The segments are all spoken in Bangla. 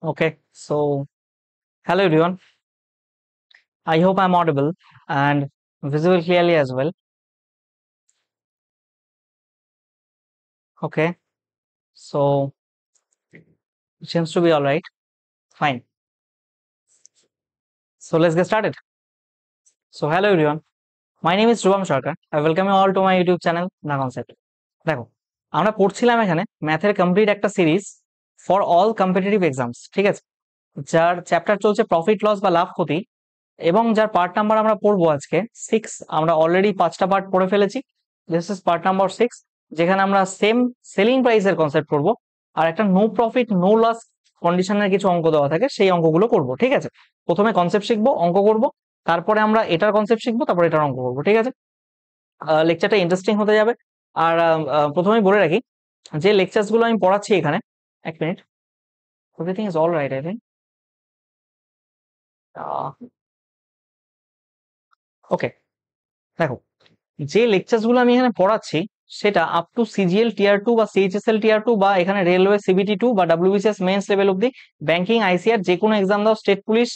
Okay, so hello everyone. I hope I'm audible and visible clearly as well. Okay, so it seems to be all right. Fine. So let's get started. So hello everyone. My name is Shubham Sarkar. I welcome you all to my YouTube channel, না কনসেপ্ট। দেখো, আমরা পড়ছিলাম এখানে ম্যাথের কমপ্লিট একটা series for all competitive exams, ঠিক আছে? যার চ্যাপ্টার চলছে প্রফিট লস বা লাভ ক্ষতি, এবং যার পার্ট নাম্বার আমরা পড়বো আজকে 6। আমরা অলরেডি 5টা পার্ট পড়ে ফেলেছি। দিস ইজ পার্ট নাম্বার 6, যেখানে আমরা সেম সেলিং প্রাইসের কনসেপ্ট করবো আর একটা নো প্রফিট নো লস কন্ডিশনের কিছু অঙ্ক দেওয়া থাকে, সেই অঙ্কগুলো করবো, ঠিক আছে? প্রথমে কনসেপ্ট শিখবো, অঙ্ক করব, তারপরে আমরা এটার কনসেপ্ট শিখবো, তারপরে এটার অঙ্ক করবো, ঠিক আছে? লেকচারটা ইন্টারেস্টিং হতে যাবে। আর প্রথমেই বলে রাখি যে লেকচার্স গুলো আমি পড়াচ্ছি এখানে, এক minute, everything is all right I think. Okay, দেখো, যে লেকচার্স গুলো আমি এখানে পড়াচ্ছি সেটা আপ টু সিজিএল টিয়ার 2 বা সিএইচএসএল টিয়ার 2 বা এখানে রেলওয়ে সিবিটি 2 বা ডাব্লিউবিসিএস মেন্স লেভেল অব্দি, ব্যাংকিং আইসিআর যে কোনো এক্সাম দাও, স্টেট পুলিশ,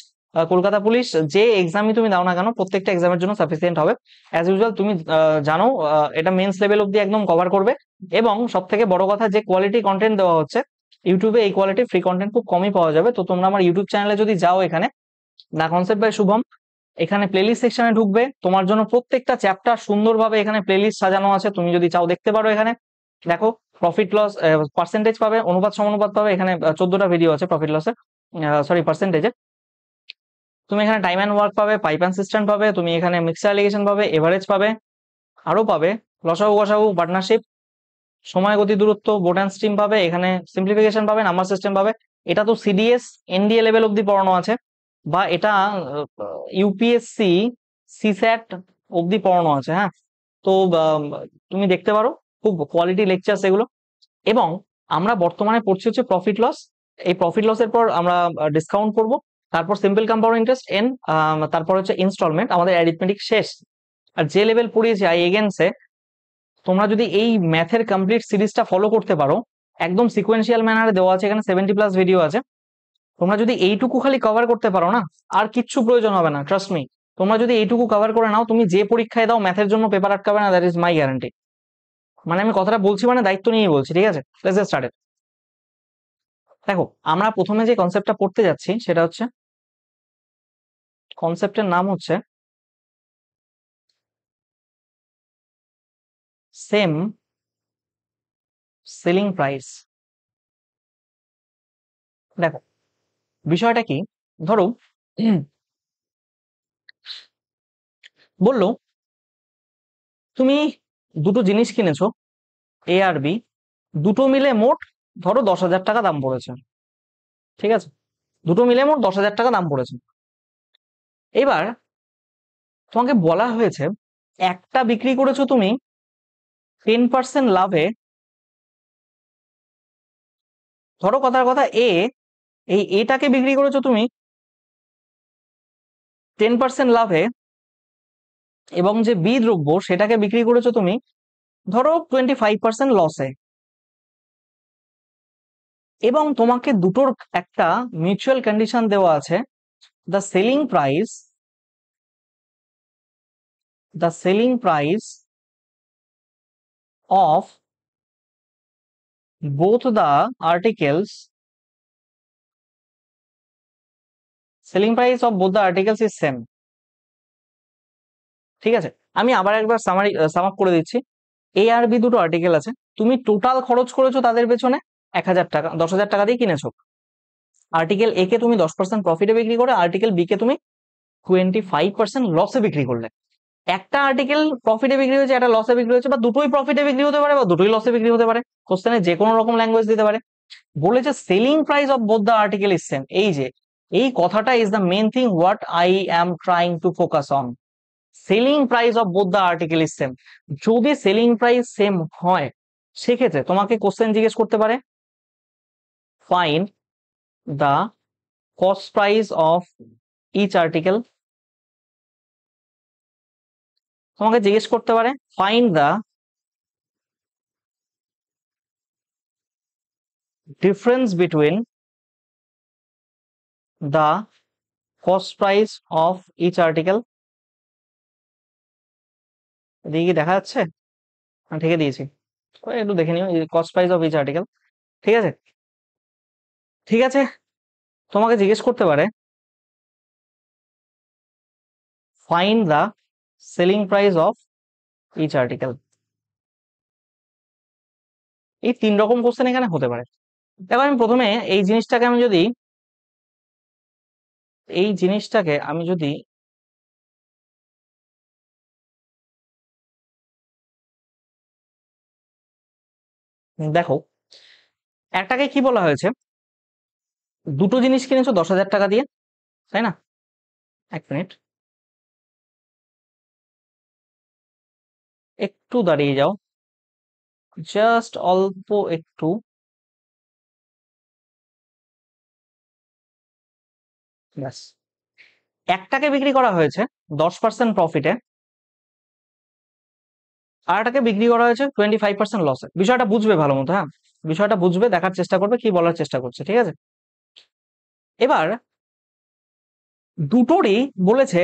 কলকাতা পুলিশ, যে এক্সামই তুমি দাও না কেন প্রত্যেকটা এক্সামের জন্য সাফিসিয়েন্ট হবে। অ্যাজ ইউজুয়াল তুমি জানো, এটা মেন্স লেভেল অব্দি একদম কভার করবে। এবং সব থেকে বড় কথা, যে কোয়ালিটি কন্টেন্ট দেওয়া হচ্ছে ইউটিউবে, এই কোয়ালিটি ফ্রি কন্টেন্ট খুব কমই পাওয়া যাবে। তো তোমরা আমার ইউটিউব চ্যানেলে যদি যাও, এখানে দা কনসেপ্ট বাই শুভম, এখানে প্লেলিস্ট সেকশনে ঢুকবে, তোমার জন্য প্রত্যেকটা চ্যাপ্টার সুন্দরভাবে এখানে প্লেলিস্ট সাজানো আছে, তুমি যদি চাও দেখতে পারো। এখানে দেখো, প্রফিট লস পার্সেন্টেজ পাবে, অনুপাত সমানুপাত পাবে, এখানে 14টা ভিডিও আছে প্রফিট লসের, সরি পার্সেন্টেজে। তুমি এখানে টাইম অ্যান্ড ওয়ার্ক পাবে, পাইপ অ্যান্ড সিস্টেম পাবে, তুমি এখানে মিক্সার অ্যালিগেশন পাবে, এভারেজ পাবে, আরো পাবে লসাগু গসাগু পার্টনারশিপ, সময় গতি দূরত্ব, বোট অ্যান্ড স্ট্রিম পাবে, এখানে সিম্পলিফিকেশন পাবে, নাম্বার সিস্টেম পাবে। এটা তো সিডিএস এনডিএ লেভেল অব্দি পড়ানো আছে, বা এটা ইউপিএসসি সিস্যাট অব্দি পড়ানো আছে, হ্যাঁ। তো তুমি দেখতে পারো, খুব কোয়ালিটি লেকচার এগুলো। এবং আমরা বর্তমানে পড়ছি হচ্ছে প্রফিট লস। এই প্রফিট লসের পর আমরা ডিসকাউন্ট করব, তারপর সিম্পল কম্পাউন্ড ইন্টারেস্ট এন, তারপর হচ্ছে ইনস্টলমেন্ট, আমাদের অ্যারিথমেটিক শেষ। আর যে লেভেল পড়িয়েছি আই এগেনসে, তোমরা যদি এই ম্যাথের কমপ্লিট সিরিজটা ফলো করতে পারো, একদম সিকোয়েন্সিয়াল ম্যানারে দেওয়া আছে, এখানে 70+ ভিডিও আছে। তোমরা যদি এইটুকু খালি কভার করতে পারো না, আর কিচ্ছু প্রয়োজন হবে না, ট্রাস্ট মি। তোমরা যদি এইটুকু কভার করে নাও, তুমি যে পরীক্ষায় দাও ম্যাথের জন্য পেপার আটকাবে না, দ্যাট ইজ মাই গ্যারান্টি। মানে আমি কথাটা বলছি, মানে দায়িত্ব নিয়েই বলছি, ঠিক আছে? Let's get started. দেখো, আমরা প্রথমে যে কনসেপ্টটা পড়তে যাচ্ছি সেটা হচ্ছে, কনসেপ্টের নাম হচ্ছে সেম সেলিং প্রাইস। দেখো, বিষয়টা কি, ধরো বললো তুমি দুটো জিনিস কিনেছো, এ আর বি, দুটো মিলে মোট ধরো 10,000 টাকা দাম পড়েছে, ঠিক আছে? দুটো মিলে মোট 10,000 টাকা দাম পড়েছে। এবার তোমাকে বলা হয়েছে একটা বিক্রি করেছো তুমি 10% লাভে। ধরো কথার কথা এ, এই এটাকে বিক্রি করেছো তুমি 10% লাভে, এবং যে বি দ্রব্য সেটাকে বিক্রি করেছো তুমি ধরো 25% লসে। এবং তোমাকে দুটোর একটা মিউচুয়াল কন্ডিশন দেওয়া আছে, the selling price, the selling price of both the articles, selling price of both the articles is same. ঠিক আছে, আমি আবার একবার সাম আপ করে দিচ্ছি। এ আর বি দুটো আর্টিকেল আছে, তুমি টোটাল খরচ করেছো তাদের পেছনে 1,000 টাকা, 10,000 টাকা দিয়ে কিনেছো। আর্টিকেল এ কে তুমি 10% প্রফিটে বিক্রি করে, আর্টিকেল বি কে তুমি 25% লসে বিক্রি করলে। একটা আর্টিকেল প্রফিটে বিক্রি হয়েছে, একটা লসে বিক্রি হয়েছে, বা দুটোই প্রফিটে বিক্রি হতে পারে বা দুটোই লসে বিক্রি হতে পারে, কোশ্চেনে যে কোনো রকম ল্যাঙ্গুয়েজ দিতে পারে। বলেছে selling price of both the article is same, এই যে এই কথাটা is the main thing what I am trying to focus on. Selling price of both the article is same. যদি সেলিং প্রাইস সেম হয়, সেক্ষেত্রে তোমাকে কোশ্চেন জিজ্ঞেস করতে পারে, find the cost price of each article. তোমাকে জিজ্ঞেস করতে পারে, find the difference between the cost price of each article. এদিকে কি দেখা যাচ্ছে? ঠিকই দিয়েছি, একটু দেখে নিও, cost price of each article. ঠিক আছে, ঠিক আছে। তোমাকে জিজ্ঞেস করতে পারে find the selling price of each article. এই 3 রকম কোশ্চেন এখানে হতে পারে। দেখো আমি প্রথমে এই জিনিসটাকে আমি যদি দেখো, একটাকে কি বলা হয়েছে, দুটো জিনিস কিনেছো 10,000 টাকা দিয়ে, তাই না? 1 মিনিট, একটু দাঁড়িয়ে যাও, জাস্ট অল্প একটু। ব্যাস, একটাকে বিক্রি করা হয়েছে 10% প্রফিটে, আর একটাকে বিক্রি করা হয়েছে 25% লসে। বিষয়টা বুঝবে ভালো মতো, হ্যাঁ, বিষয়টা বুঝবে, দেখার চেষ্টা করবে কি বলার চেষ্টা করছে, ঠিক আছে? এবার দুটোরই বলেছে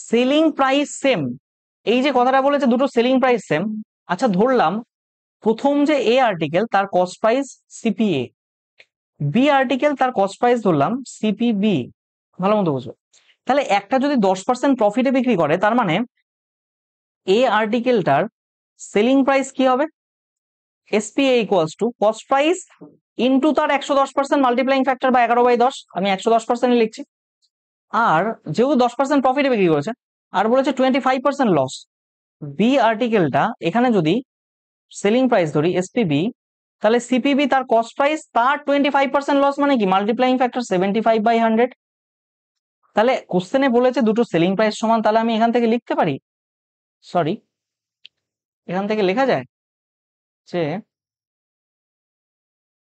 সেলিং প্রাইস সেম। এই যে কথাটা বলেছে দুটো সেলিং প্রাইস সেম, আচ্ছা ধরলাম প্রথম যে এ আর্টিকেল তার cost price CPA, B article তার কস্ট প্রাইস ধরলাম সিপিবি। ভালো মতো বুঝবে। তাহলে একটা যদি 10% প্রফিটে বিক্রি করে, তার মানে এ আর্টিকেলটার সেলিং প্রাইস কি হবে? SPA equals to cost price into তার 110% মাল্টিপ্লাইং ফ্যাক্টর বা 11/10, আমি 110% লিখছি। আর যেহেতু 10% প্রফিটে বিক্রি করেছে, আর বলেছে 25% লস, বি আর্টিকেলটা এখানে যদি সেলিং প্রাইস ধরি এসপিবি, তাহলে সিপিবি তার কস্ট প্রাইস তার 25% লস, মানে কি মাল্টিপ্লাইং ফ্যাক্টর 75/100। তাহলে কোশ্চেনে বলেছে দুটো সেলিং প্রাইস সমান, তাহলে আমি এখান থেকে লিখতে পারি, সরি, এখান থেকে লেখা যায় যে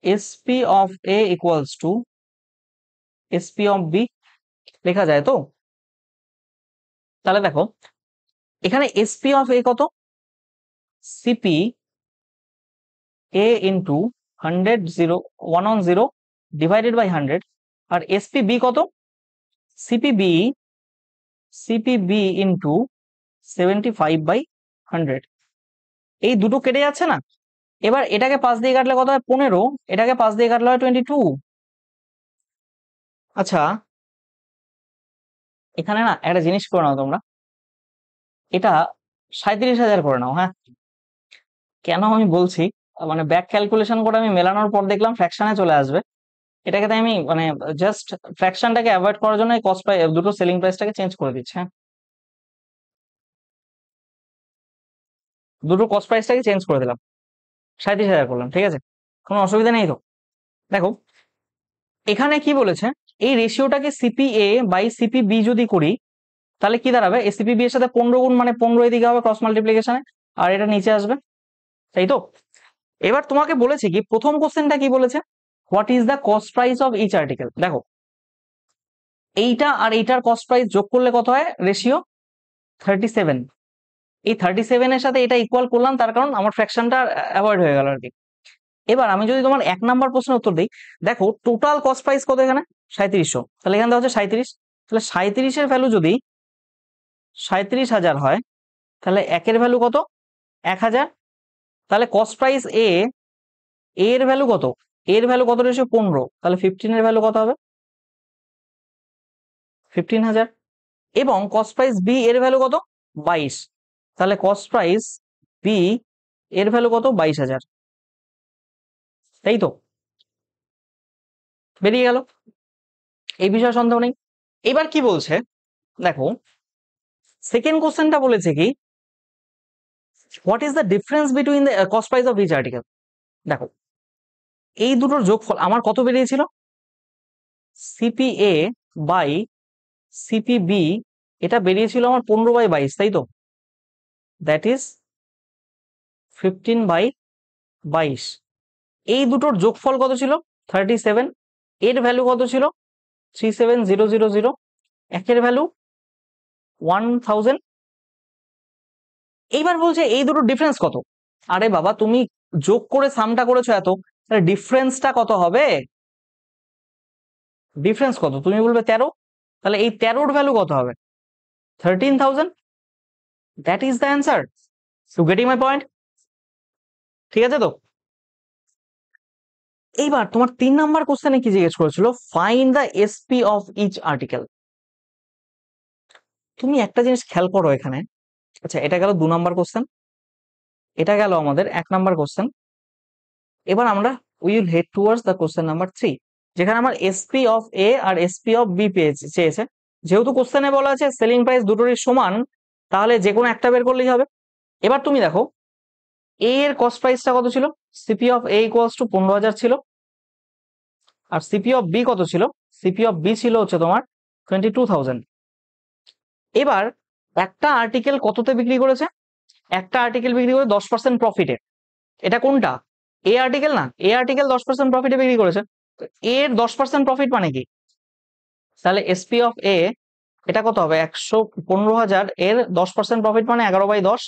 SP of A equals to SP of B, লেখা যায় তো? তাহলে দেখো এখানে এসপি অফ এ কত? CP A into 100 divided by 100, আর এসপি বি কত? CPB CPB into 75/100। এই দুটো কেটে যাচ্ছে না? এবার এটাকে 5 দিয়ে কাটলে কত হয়? 15, এটাকে 5 দিয়ে কাটলে হয় 22। আচ্ছা এখানে না একটা জিনিস করে নাও তোমরা, এটা 37,000 করে নাও, হ্যাঁ। কেন আমি বলছি, মানে ব্যাক ক্যালকুলেশন করে আমি মেলানোর পর দেখলাম ফ্র্যাকশনে চলে আসবে, এটাকে তাই আমি মানে জাস্ট ফ্র্যাকশনটাকে অ্যাভয়েড করার জন্য কস্ট প্রাইস দুটো সেলিং প্রাইসটাকে চেঞ্জ করে দিচ্ছি, হ্যাঁ, দুটো কস্ট প্রাইসটাকে চেঞ্জ করে দিলাম, 37,000 করলাম, ঠিক আছে, কোনো অসুবিধা নেই তো? দেখো এখানে কি বলেছে, এই রেশিওটাকে সিপিএ বাই সিপিবি যদি করি, তাহলে কি দাঁড়াবে? এসিপিবি এর সাথে 15 গুণ, মানে 15 এদিকে হবে ক্রস মাল্টিপ্লিকেশনে, আর এটা নিচে আসবে, তাই তো? এবার তোমাকে বলেছে কি, প্রথম কোশ্চেনটা কি বলেছে, what is the cost price of each article. দেখো এইটা আর এইটার কস্ট প্রাইস যোগ করলে কত হয়? রেশিও 37। এই 37 এর সাথে এটা ইকুয়াল করলাম, তার কারণ আমার ফ্র্যাকশনটা অ্যাভয়েড হয়ে গেল আর কি। এবার আমি যদি তোমার 1 নাম্বার প্রশ্নের উত্তর দিই, দেখো টোটাল কস্ট প্রাইস কত এখানে? 3700, তাহলে এখানে হচ্ছে 37, তাহলে 37 এর ভ্যালু যদি 37,000 হয়, তাহলে একের ভ্যালু কত? 1,000। তাহলে কস্ট প্রাইস এ এর ভ্যালু কত? এর ভ্যালু কত রেশিও? 15, তাহলে 15 এর ভ্যালু কত হবে? 15,000। এবং কস্ট প্রাইস বি এর ভ্যালু কত? 22, তাহলে কস্ট প্রাইস বি এর ভ্যালু কত? 22,000, তাই তো? বেরিয়ে গেল, এই বিষয়ে সন্দেহ নেই। এবার কি বলছে দেখো, সেকেন্ড কোশ্চেনটা বলেছে কি, what is the difference between the cost price of each article. দেখো এই দুটোর যোগফল আমার কত বেরিয়েছিল? সিপিএ বাই সিপিবি, এটা বেরিয়েছিল আমার 15/22, তাই তো? That is 15/22। এই দুটোর যোগফল কত ছিল? 37। এর ভ্যালু কত ছিল? 37000। একের ভ্যালু 1000। এইবার বলছে এই দুটোর ডিফারেন্স কত? আরে বাবা তুমি যোগ করে সামটা করেছো এত, তাহলে ডিফারেন্সটা কত হবে? ডিফারেন্স কত? তুমি বলবে 13, তাহলে এই 13-র ভ্যালু কত হবে? 13,000। That is the answer. You getting my point? ঠিক আছে তো? এইবার তোমার 3 নাম্বার কোশ্চেনে কি জিজ্ঞেস করেছিল? Find the SP of each article. তুমি একটা জিনিস খেয়াল করো এখানে। আচ্ছা, এটা গেল 2 নাম্বার কোশ্চেন, এটা গেল আমাদের 1 নাম্বার কোশ্চেন। এবার আমরা will head towards the question number 3, যেখানে আমার এসপি অফ এ আর এসপি অফ বি চেয়েছে। যেহেতু কোশ্চেনে বলা আছে সেলিং প্রাইস দুটোরই সমান, তাহলে যে কোনো একটা বের করলেই হবে। এবার তুমি দেখো এ এর কস্ট প্রাইসটা কত ছিল? CP of A equals two 15,000 ছিল। আর সিপি অফ বি কত ছিল? সিপি অফ বি ছিল হচ্ছে তোমার 22,000। এবার একটা আর্টিকেল কততে বিক্রি করেছে? একটা আর্টিকেল বিক্রি করে 10% প্রফিটে। এটা কোনটা? এ আর্টিকেল না? এ আর্টিকেল 10% প্রফিটে বিক্রি করেছে। এর 10% প্রফিট মানে কি? তাহলে এসপি অফ এ এটা কত হবে? 115,000 এর 10% প্রফিট মানে 11/10।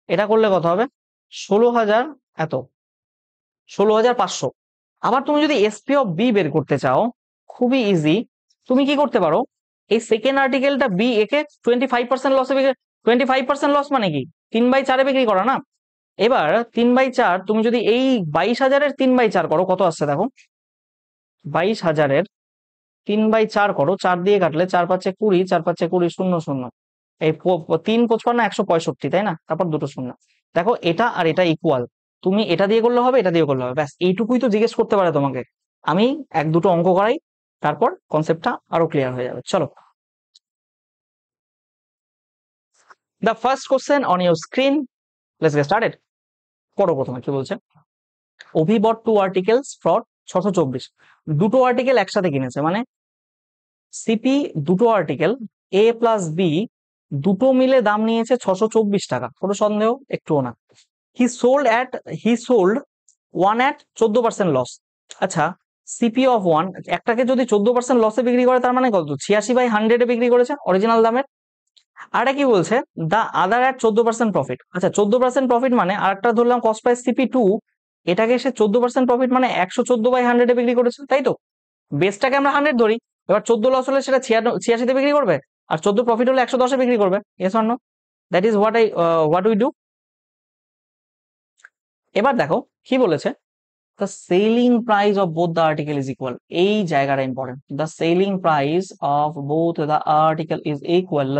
এটা করলে কত হবে? 16,000, এত 16,500। আবার তুমি যদি এসপি অফ বি বের করতে চাও, খুবই ইজি। তুমি কি করতে পারো? এই সেকেন্ড আর্টিকেলটা বি একে 25% লসে বিক্রি। 25% লস মানে কি? 3/4 বিক্রি করা না? এবার 3/4 তুমি যদি এই 22,000-এর 3/4 করো, কত আসছে দেখো? 22,000-এর 3/4 করো, 4 দিয়ে কাটলে 4×5 = 20, 4×5 = 20, 0 0। এই 3×55 165, তাই না? তারপর দুটো শূন্য। দেখো এটা আর এটা ইকুয়াল। তুমি এটা দিয়ে করলে হবে, এটা দিয়ে করলে হবে, ব্যাস এইটুকুই তো জিজ্ঞেস করতে পারে তোমাকে। আমি 1-2টো অঙ্ক করাই, তারপর কনসেপ্টটা আরো ক্লিয়ার হয়ে যাবে। চলো, the first question on your screen, let's get started. পড়ো প্রথমে কি বলছে। অভি বট 2 আর্টিকেলস ফর 624। দুটো আর্টিকেল একসাথে কিনেছে, মানে সিপি দুটো আর্টিকেল এ প্লাস বি দুটো মিলে দাম নিয়েছে 624 টাকা। কোনো সন্দেহ একটুও না। হি সোল্ড ওয়ান অ্যাট 14% লস। আচ্ছা, সিপি অফ ওয়ান একটাকে যদি 14% লসে বিক্রি করে, তার মানে কত? 86/100 এ বিক্রি করেছে অরিজিনাল দামের। আর কি বলছে? দা আদার অ্যাট 14% প্রফিট। আচ্ছা, 14% প্রফিট মানে আরেকটা ধরলাম কস্ট প্রাইস সিপি টু, এটাকে সে 14% প্রফিট মানে 114/100 এ বিক্রি করেছে, তাই তো? বেসটাকে আমরা 100 ধরি। এবার 14 লস হলে সেটা 86-তে বিক্রি করবে, আর 14 প্রফিট হলে 110-এ বিক্রি করবে। Yes or no? That is what we do. এবার দেখো কি বলেছে। The selling price of both the article is equal. এই জায়গাটা important. The selling price of both the article is equal,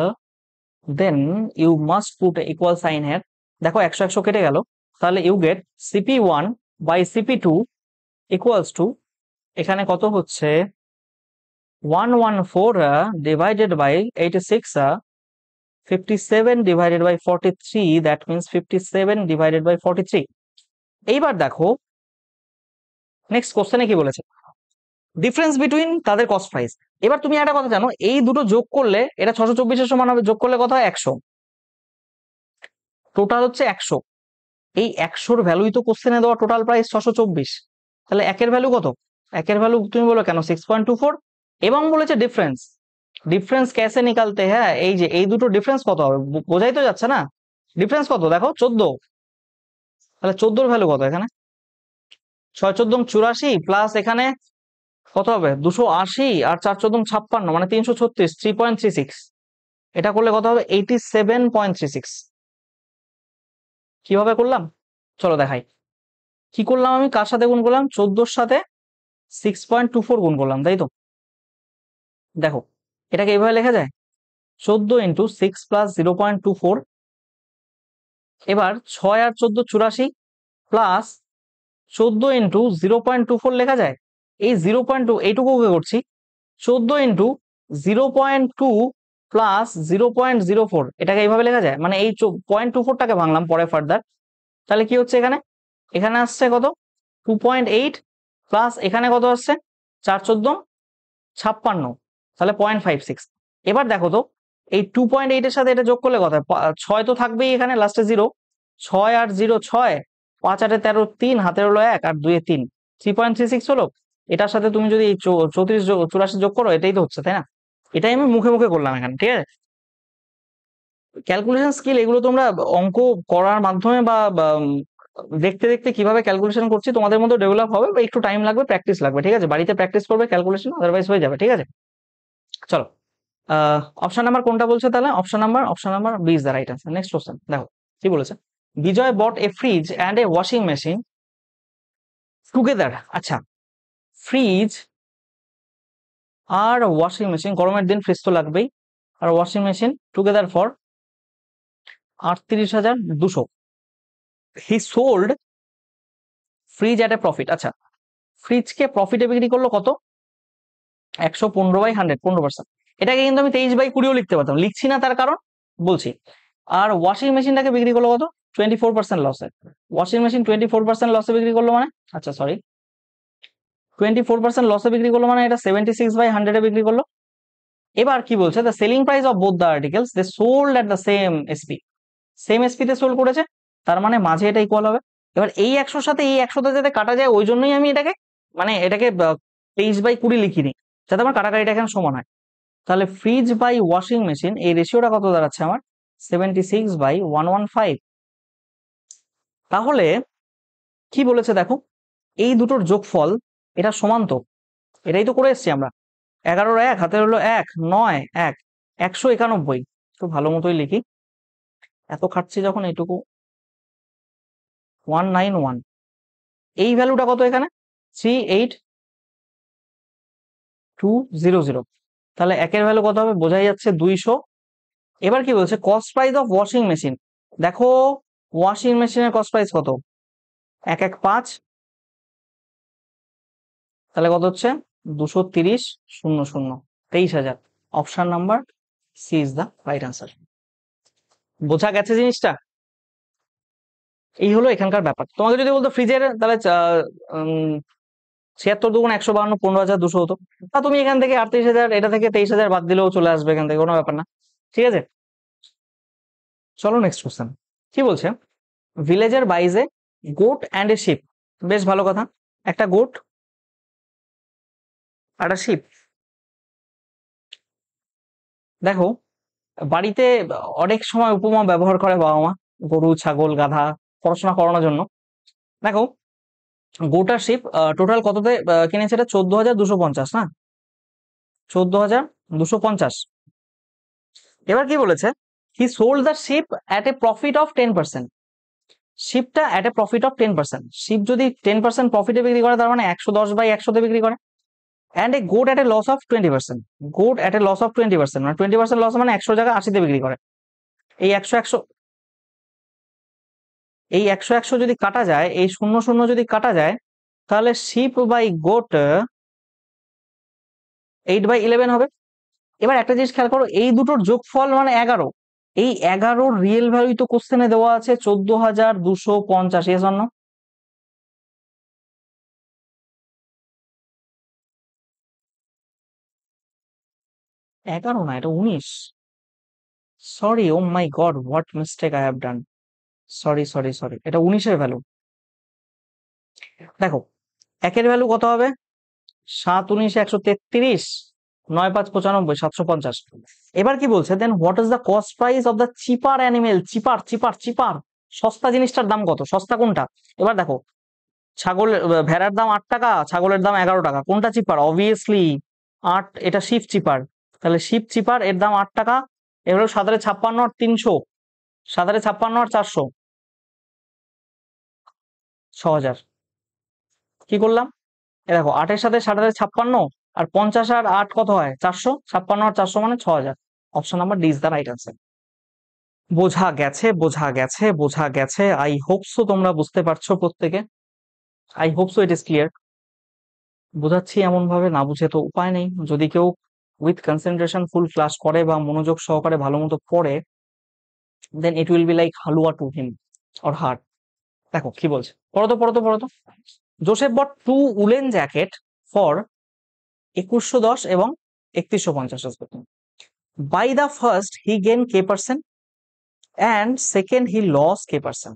then you must put equal sign here. দেখো 100 কেটে গেল, তাহলে you get CP one by CP two equals to, এখানে কত হচ্ছে? 114 divided by 86, 57 divided by 43, that means 57 divided by 43। এইবার দেখো নেক্সট কোশ্চেনে কি বলেছে, ডিফারেন্স বিটুইন তাদের কস্ট প্রাইস। এবার তুমি একটা কথা জানো, এই দুটো যোগ করলে এটা 624-এর সমান হবে, যোগ করলে কত হয়? 100। টোটাল হচ্ছে 100। এই 100-র ভ্যালুই তো কোশ্চেনে দেওয়া টোটাল প্রাইস 624। তাহলে একের ভ্যালু কত? একের ভ্যালু তুমি বলো কেন 6.24, এবং বলেছে ডিফারেন্স। ডিফারেন্স कैसे निकालते हैं? এই যে এই দুটো ডিফারেন্স কত হবে বোঝাই তো যাচ্ছে না। ডিফারেন্স কত দেখো? 14। তাহলে 14-র ভ্যালু কত এখানে? 6×14 = 84, প্লাস এখানে কত হবে? 280, আর 4×14 = 56, মানে 336, 3.36। এটা করলে কত হবে? 87.36। কিভাবে করলাম চলো দেখাই। কি করলাম আমি? কার সাথে গুণ করলাম? 14-র সাথে 6.24 গুণ করলাম, তাই তো? দেখো এটাকে এইভাবে লেখা যায়, 14 × 6 + 0.24। এবার 6 আর 14 84, প্লাস 14 × 0.24 লেখা যায়। এই 0.2 এইটুকুকে করছি, 14 × 0.2 প্লাস 0.04, এটাকে এইভাবে লেখা যায়। মানে এই 0.24টাকে ভাঙলাম পরে ফার্দার। তাহলে কি হচ্ছে এখানে? এখানে আসছে কত? 2.8, প্লাস এখানে কত আসছে? 4×14 = 56, তাহলে 0.56। এবার দেখো তো এই 2.8 এর সাথে এটা যোগ করলে কত হয়? 6 তো থাকবেই এখানে, লাস্টে 0। 6 আর 0 6, 5 আর 13 3, হাতের হলো 1, আর 2 এ 3, 3.36 হলো। এটার সাথে তুমি যদি 34 84 যোগ করো, এটাই তো হচ্ছে, তাই না? এটাই আমি মুখে মুখে করলাম এখানে, ঠিক আছে? ক্যালকুলেশন স্কিল এগুলো তোমরা অঙ্ক করার মাধ্যমে বা দেখতে দেখতে কিভাবে ক্যালকুলেশন করছি তোমাদের মধ্যে ডেভেলপ হবে, বা একটু টাইম লাগবে, প্র্যাকটিস লাগবে, ঠিক আছে? বাড়িতে প্র্যাকটিস করবে ক্যালকুলেশন, আদারওয়াইজ হয়ে যাবে, ঠিক আছে? চলো, অপশন নাম্বার কোনটা বলছে তাহলে? Option number B is the right answer. Next question দেখো কি বলেছে। Vijay bought a fridge and a washing machine together. আচ্ছা, ফ্রিজ আর ওয়াশিং মেশিন, গরমের দিন ফ্রিজ তো লাগবেই, আর washing machine together for 38,200। He sold fridge at a profit. আচ্ছা, ফ্রিজকে প্রফিটে বিক্রি করলো কত? 115/100, 15%। এটাকে কিন্তু আমি 23/20 লিখতে পারতাম, লিখছি না, তার কারণ বলছি। আর ওয়াশিং মেশিনটাকে বিক্রি করলো কত? 24% লসে। ওয়াশিং মেশিন 24% লসে বিক্রি করলো মানে, আচ্ছা সরি, 24% লসে বিক্রি করলো মানে এটা 76/100 বিক্রি করলো। এবার কি বলছে, the selling price of both the articles they sold at the same SP. Same SP তে সোল্ড করেছে, তার মানে মাঝে এটা ইকুয়াল হবে। এবার এই 100 সাথে এই 100তে যাতে কাটা যায়, ওই জন্যই আমি এটাকে মানে এটাকে 23/20 লিখিনি, যাতে আমার কাটাকাটিটা এখানে সমান হয়। তাহলে ফ্রিজ বাই ওয়াশিং মেশিন এই রেশিওটা কত দাঁড়াচ্ছে আমার? 76/115। তাহলে কি বলেছে দেখো, এই দুটোর যোগফল এটা সমান তো, এটাই তো করে এসছি আমরা। 11-র 1 হাতে হলো 1, 9, 1, 191। তো ভালো মতোই লিখি, এত খাটছি যখন, এইটুকু 191। এই ভ্যালুটা কত এখানে? 38200। তাহলে একের ভ্যালু কত হবে বোঝাই যাচ্ছে, 200। এবার কি বলছে, cost price of washing machine. দেখো ওয়াশিং মেশিনের কস্ট প্রাইস কত? 115। তাহলে কত হচ্ছে? 230,000, 23,000। Option number C is the right answer. বোঝা গেছে জিনিসটা? এই হলো এখানকার ব্যাপার। তোমাকে যদি বলতো ফ্রিজের, তাহলে 76 × 2 = 152, 15,200 হতো। তা তুমি এখান থেকে 38,000, এটা থেকে 23,000 বাদ দিলেও চলে আসবে, এখান থেকে কোনো ব্যাপার না, ঠিক আছে? চলো নেক্সট কোশ্চেন কি বলছে। Villager বাইজ A goat and a ship. বেশ ভালো কথা, একটা গোট আর একটা শিপ। দেখো, বাড়িতে অনেক সময় উপমা ব্যবহার করে বাবা মা, গরু, ছাগল, গাধা পড়াশোনা করানোর জন্য। দেখো, গোটা শিপ টোটাল কততে কিনেছে? এটা 14,250 না, 14,250। এবার কি বলেছে, he sold the ship at a profit of 10%। শিপটা at a profit of 10%। Ship যদি 10% প্রফিটে বিক্রি করে, তার মানে 110/100তে বিক্রি করে। And a goat at a loss of 20%। Goat at a loss of 20%, মানে 20% লস মানে 100 জায়গায় 80তে বিক্রি করে। এই 100 এই 100 যদি কাটা যায়, এই 0 যদি কাটা যায়, তাহলে শিপ বাই গোট 8/11 হবে। এবার একটা জিনিস খেয়াল করো, এই দুটোর যোগফল মানে 11। এই 11র রিয়েল ভ্যালু তো কোশ্চেনে দেওয়া আছে 14,250। এর জন্য 11 না, এটা 19। Sorry, oh my God, what mistake I have done. Sorry sorry sorry, এটা 19-এর ভ্যালু। দেখো, একের ভ্যালু কত হবে? 7×19 = 133, 9×5 = 95, 750। এবার কি বলছে, then what is the cost price of the cheaper animal. Cheaper cheaper cheaper, সস্তা জিনিসটার দাম কত? সস্তা কোনটা? এবার দেখো, ছাগল ভেড়ার দাম 8 টাকা, ছাগলের দাম 11 টাকা, কোনটা চিপার? অবভিয়াসলি 8, এটা শিপ চিপার। তাহলে শিপ চিপার, এর দাম 8 টাকা। এবার 7×56 = 300, 7×56 = 400, 6,000। কি করলাম? এ দেখো, 8-এর সাথে 7,056, আর 50 আর 8 কত হয়? 400, 56 আর 400 মানে 6,000। Option number D is the right answer. বোঝা গেছে, বোঝা গেছে, বোঝা গেছে। আই হোপ সো তোমরা বুঝতে পারছো প্রত্যেকে। I hope so it is clear. বোঝাচ্ছি এমন ভাবে, না বুঝে তো উপায় নেই। যদি কেউ উইথ কনসেন্ট্রেশন ফুল ক্লাস করে বা মনোযোগ সহকারে ভালো মতো পড়ে, then it will be like halwa to him or her. দেখো কি বলছে, পড়ো তো পড়ো তো পড়ো তো। Joseph bought 2 woollen jacket for 2,110 এবং 3,150। By the first he gain k%, and second he lost k%।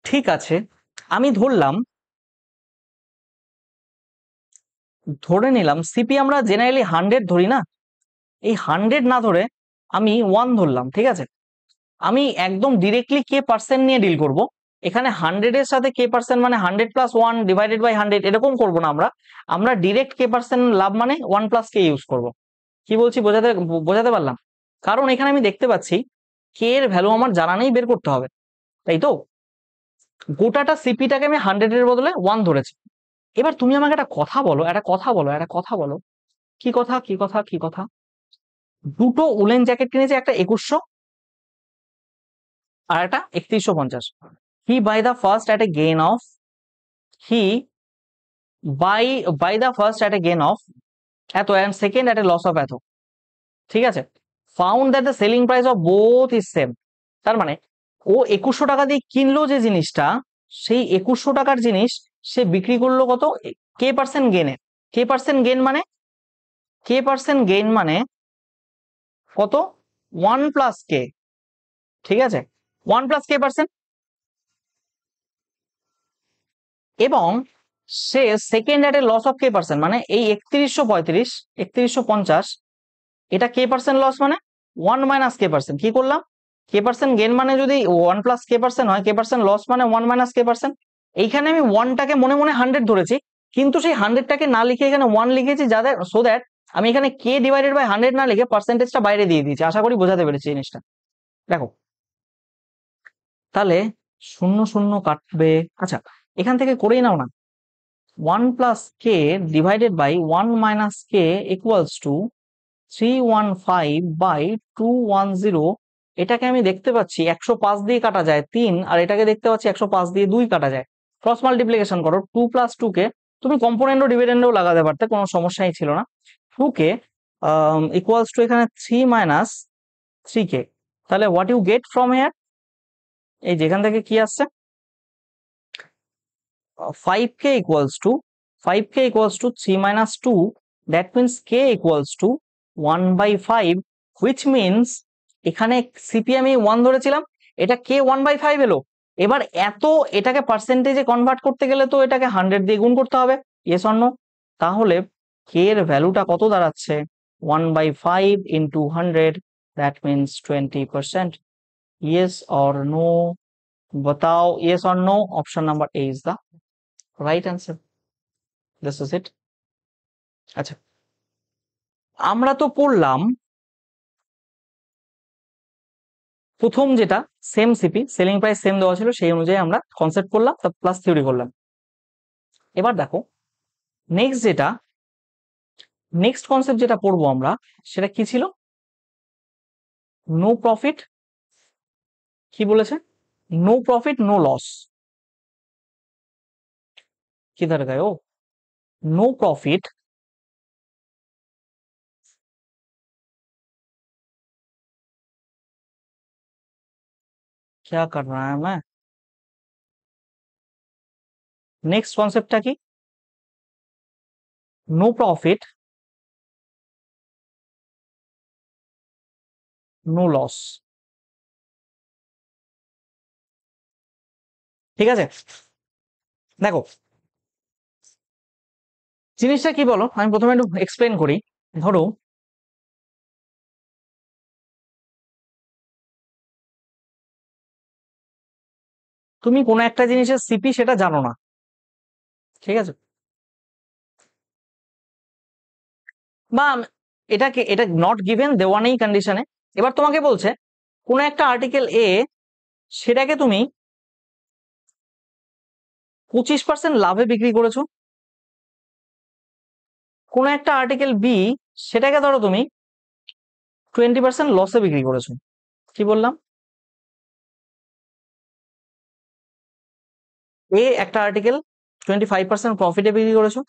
ঠিক আছে, আমি ধরে নিলাম সিপি আমরা জেনারেলি 100 ধরি না, এই 100 না ধরে আমি 1 ধরলাম, ঠিক আছে? আমি একদম ডিরেক্টলি কে পার্সেন্ট নিয়ে ডিল করব। এখানে 100 এর সাথে কে পার্সেন্ট মানে 100+1 ডিভাইডেড বাই 100 এরকম করব না, আমরা ডিরেক্ট কে পার্সেন্ট লাভ মানে 1+কে ইউজ করব। কি বলছি বোঝাতে বোঝাতে পারলাম? কারণ এখানে আমি দেখতে পাচ্ছি কে এর ভ্যালু আমার জানা নেই, বের করতে হবে, তাই তো? গোটাটা সিপিটাকে আমি 100 এর বদলে 1 ধরেছি। এবার তুমি আমাকে একটা কথা বলো, কি কথা, কি কথা, কি কথা? দুটো উলেন জ্যাকেট কিনেছে, একটা 2100 আর একটা 3150। He by the first at a gain of he by the first at a gain of এত and second at a loss of এত। ঠিক আছে, found that the selling price of both is same. তার মানে ও 2100 টাকা দিয়ে কিনলো যে জিনিসটা, সেই 2100 টাকার জিনিস সে বিক্রি করলো কত? কে পার্সেন্ট গেনে। কে পার্সেন্ট গেন মানে কত? 1+কে। ঠিক আছে, 1+কে পার্সেন্ট। এবং সে second at a loss of K percent মানে এই 3135 3150, এটা কে পার্সেন্ট লস মানে 1 - কে পার্সেন্ট। কি করলাম? কে পার্সেন্ট গেন মানে যদি 1+কে পার্সেন্ট হয়, কে পার্সেন্ট লস মানে 1 - কে পার্সেন্ট। এইখানে আমি 1টাকে মনে মনে 100 ধরেছি, কিন্তু সেই 100টাকে না লিখে এখানে 1 লিখেছি, যাদের সো দ্যাট আমি এখানে কে ডিভাইডেড বাই 100 না লিখে পার্সেন্টেজটা বাইরে দিয়ে দিয়েছি। আশা করি বোঝাতে পেরেছি জিনিসটা। দেখো তাহলে শূন্য শূন্য কাটবে। আচ্ছা, এখান থেকে করেই নাও না। 1+কে divided by 1 - K equals to 315/210। এটাকে আমি দেখতে পাচ্ছি 105 দিয়ে কাটা যায় 3, আর এটাকে দেখতে পাচ্ছি 105 দিয়ে 2 কাটা যায়। ক্রস মাল্টিপ্লিকেশন করো, 2+2কে তুমি কম্পোনেন্ট ও ডিভিডেন্ডও লাগাতে পারতে, কোনো সমস্যাই ছিল না। 2কে ইকুয়ালস টু এখানে 3 - 3কে। তাহলে what you get from here, এই যেখান থেকে কি আসছে, 5k equals to 3 - 2, that means k equals to 1/5, which means এখানে সিপি আমি 1 ধরেছিলাম, এটা k 1/5 এলো। এবার এটাকে পার্সেন্টেজে কনভার্ট করতে গেলে তো এটাকে 100 দিয়ে গুণ করতে হবে, ইয়েস অর নো? তাহলে k এর ভ্যালুটা কত দাঁড়াচ্ছে? 1/5 into 100, that means 20%. Yes or no? बताओ, yes or no? Option number A is the right answer. This is it. আচ্ছা, আমরা তো পড়লাম প্রথম যেটা same CP, selling price same দেওয়া ছিল, সেই অনুযায়ী আমরা কনসেপ্ট করলাম, তার প্লাস থিওরি করলাম। এবার দেখো নেক্সট কনসেপ্ট যেটা পড়বো আমরা, সেটা কি ছিল? নো প্রফিট, কি বলেছে? No profit no loss. किधर गए हो? नो प्रॉफिट क्या कर रहा है मैं? নেক্সট কনসেপ্টটা কি? No profit no loss. ঠিক আছে, দেখো জিনিসটা কি বলো, আমি প্রথমে একটু এক্সপ্লেন করি। ধরো তুমি কোনো একটা জিনিসের সিপি সেটা জানো না, ঠিক আছে, বা এটা নট গিভেন, দেওয়া নেই কন্ডিশনে। এবার তোমাকে বলছে কোনো একটা আর্টিকেল এ, সেটাকে তুমি 25% লাভে বিক্রি করেছো। কোনো একটা আর্টিকেল বি, সেটাকে ধরো তুমি 20% লসে বিক্রি করেছো। কি বললাম? এ একটা আর্টিকেল 25% প্রফিটে বিক্রি করেছো,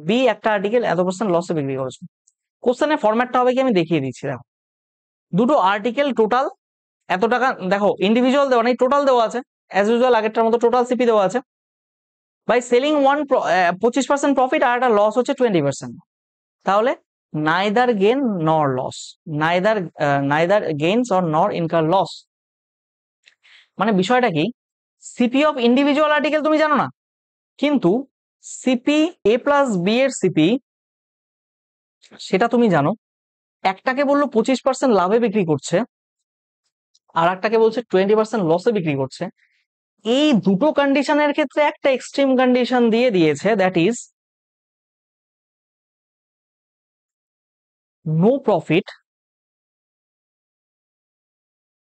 বি একটা আর্টিকেল এত পার্সেন্ট লসে বিক্রি করেছো। কোশ্চেনের ফরম্যাটটা হবে কি, আমি দেখিয়ে দিচ্ছি। দেখো দুটো আর্টিকেল টোটাল এত টাকা, দেখো ইন্ডিভিজুয়াল দেওয়া নেই, টোটাল দেওয়া আছে অ্যাজ ইউজুয়াল, আগেরটার মতো টোটাল সিপি দেওয়া আছে। বাই সেলিং 25% প্রফিট, আর একটা লস হচ্ছে 20%। তাহলে neither gain nor loss, neither gains or nor incur loss. মানে বিষয়টা কি, সিপি অফ ইন্ডিভিজুয়াল আর্টিকেল তুমি জানো না, কিন্তু সিপি A+B এর সিপি সেটা তুমি জানো। একটাকে বললো 25% লাভে বিক্রি করছে, আর একটাকে বলছে 20% লসে বিক্রি করছে, এই দুটো কন্ডিশনের ক্ষেত্রে একটা এক্সট্রিম কন্ডিশন দিয়ে দিয়েছে, that is no profit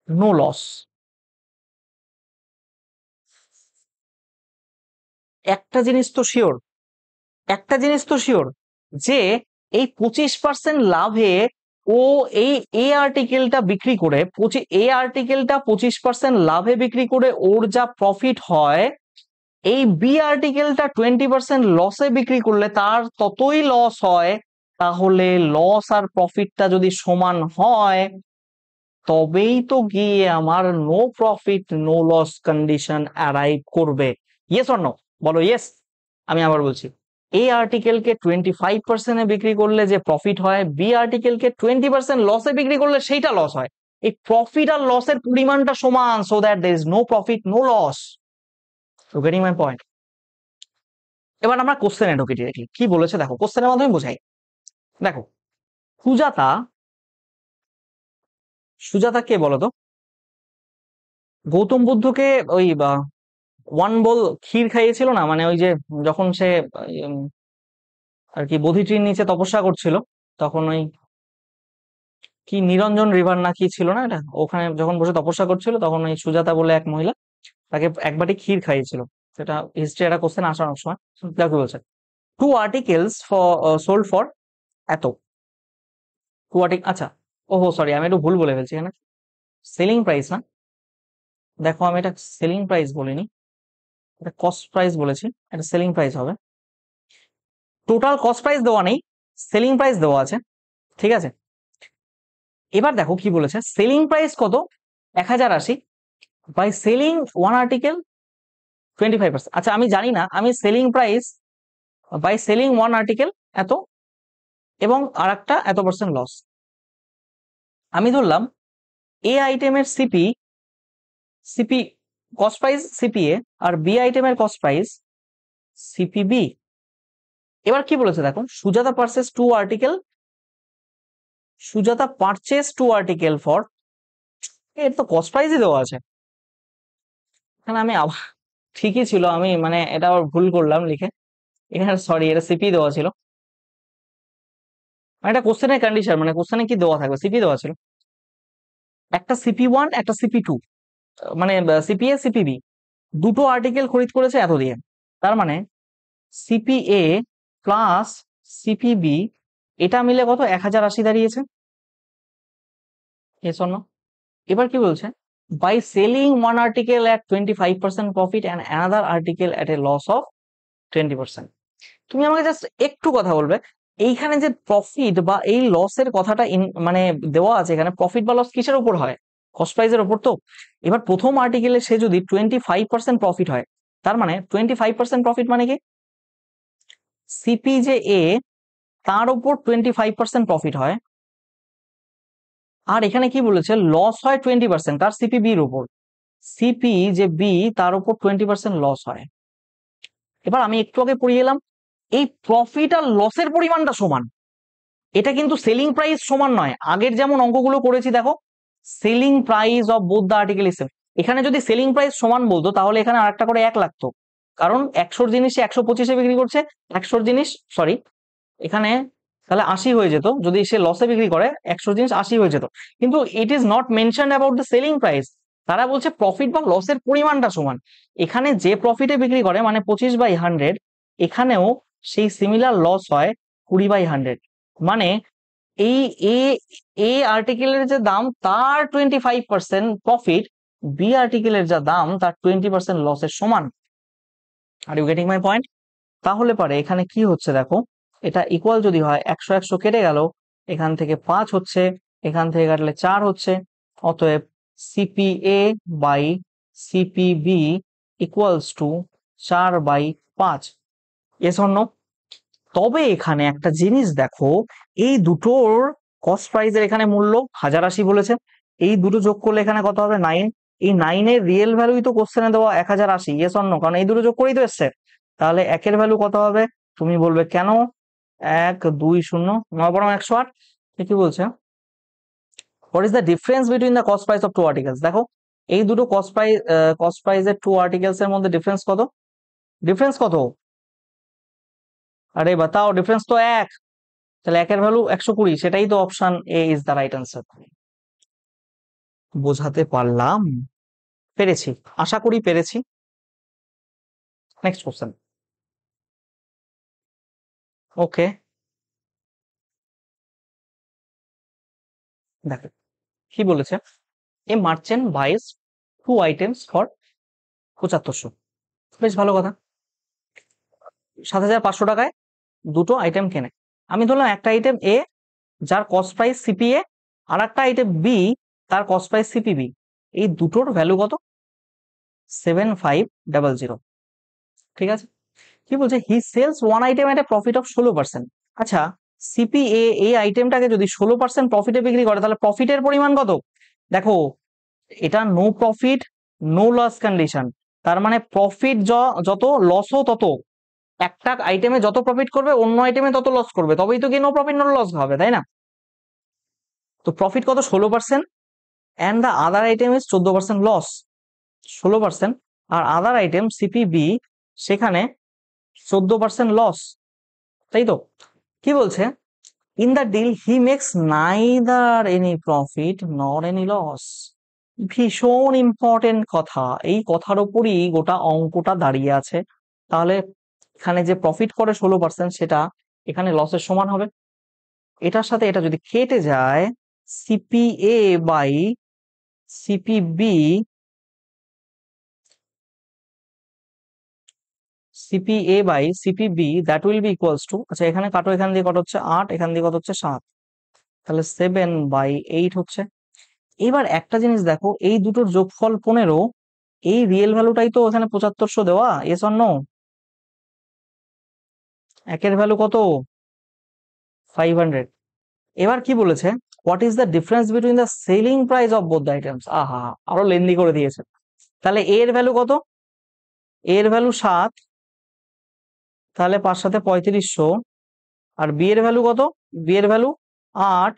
no loss. একটা জিনিস তো শিওর, একটা জিনিস তো শিওর যে এই 25% লাভে ও এই এ আর্টিকেলটা বিক্রি করে, এ আর্টিকেলটা 25% লাভে বিক্রি করে ওর যা প্রফিট হয়, এই বি আর্টিকেলটা 20% লসে বিক্রি করলে তার ততই লস হয়। তাহলে লস আর প্রফিটটা যদি সমান হয়, তবেই তো গিয়ে আমার no profit no loss condition arrive করবে। Yes or no? বলো ইয়েস। আমি আবার বলছি, এ আর্টিকেলকে 25% বিক্রি করলে যে প্রফিট হয়, বি আর্টিকেলকে 20% লসে বিক্রি করলে সেইটা লস হয়। এই প্রফিট আর লসের পরিমাণটা সমান, so that there is no profit no loss. You getting my point? এবার আমরা কোশ্চেনে ঢুকি ডিরেক্টলি। কি বলেছে দেখো, কোশ্চেনের মাধ্যমে বোঝাই। দেখো, সুজাতা, সুজাতা কে বলতো? গৌতম বুদ্ধকে ওই ওয়ান বল ক্ষীর খাইয়েছিল না, মানে ওই যে যখন সে উম, আর কি বোধিট্রির নিচে তপস্যা করছিল, তখন ওই কি নিরঞ্জন রিভার না কি ছিল না এটা, ওখানে যখন বসে তপস্যা করছিল তখন ওই সুজাতা বলে এক মহিলা তাকে এক বাটি ক্ষীর খাইয়েছিল। সেটা হিস্ট্রি একটা কোশ্চেন আসার অনেক সময়। দেখো কি বলছে, two articles for sold for এত। টু আর্টিকেল, আচ্ছা, ওহো সরি, আমি একটু ভুল বলে ফেলছি এখানে, সেলিং প্রাইস না। দেখো আমি এটা সেলিং প্রাইস বলিনি, এটা কস্ট প্রাইস বলেছি, এটা সেলিং প্রাইস হবে। টোটাল কস্ট প্রাইস দেওয়া নেই, সেলিং প্রাইস দেওয়া আছে, ঠিক আছে। এবার দেখো কি বলেছে, সেলিং প্রাইস কত? 1080 বাই সেলিং ওয়ান আর্টিকেল 25%। আচ্ছা আমি জানি না, আমি selling price by selling one article এত, এবং আর একটা এত পার্সেন্ট লস। আমি ধরলাম এ আইটেমের CP, CP cost price CPA, আর বি আইটেমের কস্ট প্রাইস সিপিবি। এবার কি বলেছে দেখো, Sujata purchase two article, Sujata purchase two article for, এর তো কস্ট প্রাইসই দেওয়া আছে। এখানে আমি আবার ঠিকই ছিল, আমি মানে এটা আবার ভুল করলাম লিখে এখানে, সরি, এটা সিপি দেওয়া ছিল। মানে এটা কোশ্চেনের কন্ডিশন, মানে কোশ্চেনে কি দেওয়া থাকবে, সিপি দেওয়া ছিল। একটা সিপি ওয়ান একটা সিপি টু, মানে সিপিএ সিপিবি, দুটো আর্টিকেল খরিদ করেছে এত দিয়ে। তার মানে সিপিএ প্লাস সিপিবি, এটা মিলে কত? 1080 দাঁড়িয়েছে। Yes or no? এবার কি বলছে, by selling one article at 25% profit and another article at a loss of 20%। তুমি আমাকে জাস্ট একটু কথা বলবে, এইখানে যে প্রফিট বা এই লসের কথাটা মানে দেওয়া আছে এখানে, প্রফিট বা লস কিসের উপর হয়? কস্ট প্রাইসের উপর তো। এবার প্রথম আর্টিকেলে সে যদি 25% প্রফিট হয়, তার মানে 25% প্রফিট মানে কি, সিপি যে এ, তার উপর 25% প্রফিট হয়। আর এখানে কি বলেছে, লস হয় 20%, তার সিপি বির উপর। সিপি যে বি, তার উপর 20% লস হয়। এবার আমি একটু আগে পড়িয়ে এলাম, এই প্রফিট আর লসের পরিমাণটা সমান। এটা কিন্তু সেলিং প্রাইস সমান নয়। আগের যেমন অঙ্কগুলো করেছি দেখো, selling price of both the article is same. এখানে যদি সেলিং প্রাইস সমান বলতো তাহলে এখানে আরেকটা করে 1 লাগতো, কারণ 100 জিনিস 125-এ বিক্রি করছে, 100 জিনিস, সরি, এখানে তাহলে 80 হয়ে যেত। যদি সে লসে বিক্রি করে 100 জিনিস 80 হয়ে যেত। কিন্তু it is not mention about the selling price. তারা বলছে প্রফিট বা লসের পরিমাণটা সমান। এখানে যে প্রফিটে বিক্রি করে মানে 25/100, এখানেও সেই সিমিলার লস হয় 20/100। মানে এই এ এ আর্টিকেলের যে দাম তার 25% প্রফিট, বি আর্টিকেলের যা দাম তার 20% লসের সমান। Are you getting my point? তাহলে পারে এখানে কি হচ্ছে দেখো, এটা ইকুয়াল যদি হয় 100 100 কেটে গেল, এখান থেকে 5 হচ্ছে, এখান থেকে কাটলে 4 হচ্ছে। অতএব CPA by CPB equals to 4/5। Yes or no? তবে এখানে একটা জিনিস দেখো, এই দুটোর কস্ট প্রাইসের এখানে মূল্য 1080 বলেছে, এই দুটো যোগ করলে এখানে কত হবে? 9। এই 9 এর রিয়েল ভ্যালুই তো কোশ্চেনে দেওয়া 1080। Yes or no? কারণ এই দুটো যোগ করেই তো এসছে। তাহলে একের ভ্যালু কত হবে? তুমি বলবে কেন 1 2 0 9 বরং 108। কি বলছে, what is the difference between the cost price of two articles? দেখো এই দুটো কস্ট প্রাইসের টু আর্টিকেলস এর মধ্যে ডিফারেন্স কত? ডিফারেন্স কত? আরে বাতাও, ডিফারেন্স তো এক। তাহলে একের ভ্যালু 120, সেটাই তো option A is the right answer. বোঝাতে পারলাম? পেরেছি, আশা করি পেরেছি। Next question. ওকে, দেখো কি বলেছে, এ মার্চেন্ট বাইস টু আইটেমস ফর 7500। বেশ ভালো কথা, 7500 টাকায় দুটো আইটেম কেনে। আমি ধরলাম একটা আইটেম এ যার কস্ট প্রাইস সিপিএ, আর একটা আইটেম বি তার কস্ট প্রাইস সিপিবি। এই দুটোর ভ্যালু কত? 7500। ঠিক আছে, কি বলছে, he sells one item at A profit of 16%। আচ্ছা, সিপিএ এই আইটেমটাকে যদি 16% প্রফিটে বিক্রি করে, তাহলে প্রফিটের পরিমাণ কত? দেখো এটা no profit no loss condition, তার মানে প্রফিট যত, লসও তত। একটা আইটেমে যত প্রফিট করবে অন্য আইটেমে তত লস করবে, তবেই তো কি নো প্রফিট নো লস হবে, তাই না? তো প্রফিট কত? 16%, and the other item is 14% loss. 16% আর আদার আইটেম সিপিবি সেখানে 14% লস, তাই তো? কি বলছে, in the deal he makes neither any profit nor any loss. ভীষণ ইম্পর্টেন্ট কথা, এই কথার উপরই গোটা অঙ্কটা দাঁড়িয়ে আছে। তাহলে এখানে যে প্রফিট করে 16%, সেটা এখানে লসের সমান হবে। এটার সাথে এটা যদি কেটে যায়, CPA by CPB, CPA by CPB that will be equals to, আচ্ছা এখানে কাটো, এখান দিয়ে কত হচ্ছে 8, এখান দিয়ে কত হচ্ছে 7, তাহলে 7/8 হচ্ছে। এবার একটা জিনিস দেখো, এই দুটোর যোগফল 15, এই রিয়েল ভ্যালুটাই তো এখানে 7500 দেওয়া, এস অর নো? একের ভ্যালু কত? 500। এবার কি বলেছে, what is the difference between the selling price of both the items? আহা, আরো লেন্দি করে দিয়েছে। তাহলে এর ভ্যালু কত? এর ভ্যালু 7, তাহলে 5 7 3500। আর বি এর ভ্যালু কত? বি এর ভ্যালু 8,